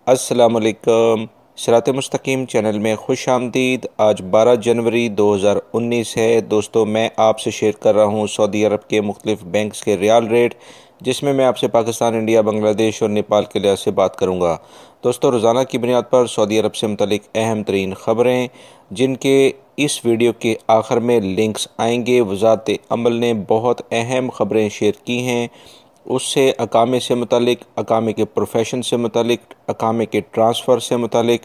अस्सलामुअलैकुम। सिरात मुस्तकीम चैनल में खुश आमदीद। आज 12 जनवरी 2019 है। दोस्तों, मैं आपसे शेयर कर रहा हूँ सऊदी अरब के मुख्तलिफ बैंक्स के रियाल रेट, जिसमें मैं आपसे पाकिस्तान, इंडिया, बांग्लादेश और नेपाल के लिहाज से बात करूँगा। दोस्तों, रोज़ाना की बुनियाद पर सऊदी अरब से मुतल्लिक अहम तरीन ख़बरें, जिनके इस वीडियो के आखिर में लिंक्स आएंगे। वज़ारत अमल ने बहुत अहम ख़बरें शेयर की हैं। उससे अकामे से मुतालिक, अकामे के प्रोफेशन से मुतालिक, अकामे के ट्रांसफ़र से मुतालिक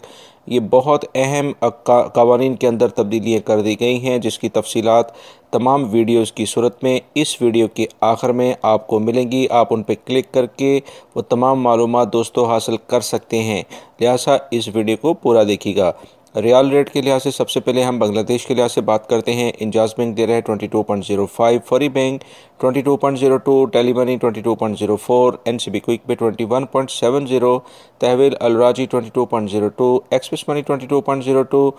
ये बहुत अहम कवानीन के अंदर तब्दीलियाँ कर दी गई हैं, जिसकी तफसीलात तमाम वीडियोज़ की सूरत में इस वीडियो के आखिर में आपको मिलेंगी। आप उन पर क्लिक करके वो तमाम मालूमात दोस्तों हासिल कर सकते हैं, लिहाजा इस वीडियो को पूरा देखिएगा। रियाल रेट के लिहाज से सबसे पहले हम बांग्लादेश के लिहाज से बात करते हैं। इंजाज बैंक दे रहे हैं 22.05, Fawri bank 22.02, Tele Money 22.04, NCB quick Pay 21.70, Tahweel Al Rajhi 22.02, Express Money 22.02,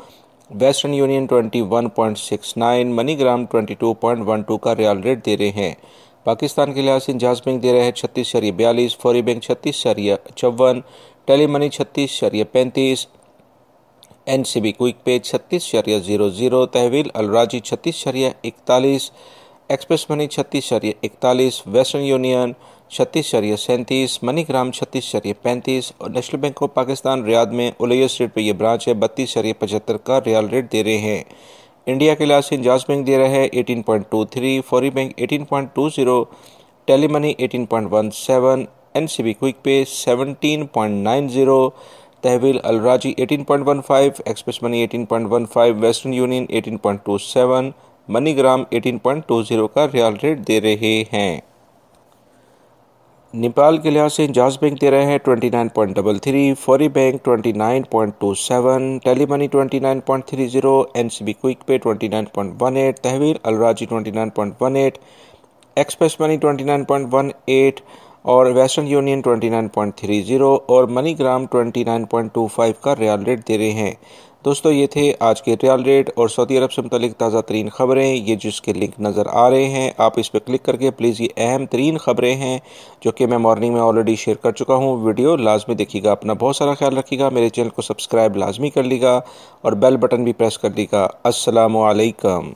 Western Union 21.69, MoneyGram 22.12 का रियाल रेट दे रहे हैं। पाकिस्तान के लिहाज से इंजाज बैंक दे रहे हैं 36.42, Fawri bank 36.54, Tele Money 36.35, NCB quick Pay 36.00, Tahweel Al Rajhi 36.41, Express Money 36.41, Western Union 36.37, MoneyGram 36.35 और National Bank of Pakistan Riyadh में उलैया स्ट्रीट पे ये ब्रांच है 32.75 का रियाल रेट दे रहे हैं। इंडिया के लिहाज से इंजाज बैंक दे रहे हैं 18.23, Fawri bank 18.20, Tele Money 18.17, NCB quick Pay 17.90, Tahweel Al Rajhi 18.15, Express Money 18.15, Western Union 18.27, MoneyGram 18.20 का रियाल रेट दे रहे हैं। नेपाल के लिहाज से इंजाज बैंक दे रहे हैं 29.33, फौरी bank 29.27, tele money 29.30, NCB quick pay 29.18, तहवील अलराजी 29.18, express money 29.18 और वेस्टर्न यूनियन 29.30 और मनीग्राम 29.25 का रियाल रेट दे रहे हैं। दोस्तों, ये थे आज के रियाल रेट और सऊदी अरब से मुतल्लिक ताज़ा तरीन ख़बरें। ये जिसके लिंक नज़र आ रहे हैं, आप इस पर क्लिक करके प्लीज़, ये अहम तरीन ख़बरें हैं जो कि मैं मॉर्निंग में ऑलरेडी शेयर कर चुका हूँ। वीडियो लाजमी देखिएगा। अपना बहुत सारा ख्याल रखिएगा। मेरे चैनल को सब्सक्राइब लाजमी कर लीजिएगा और बेल बटन भी प्रेस कर लीजिएगा। अस्सलामु अलैकुम।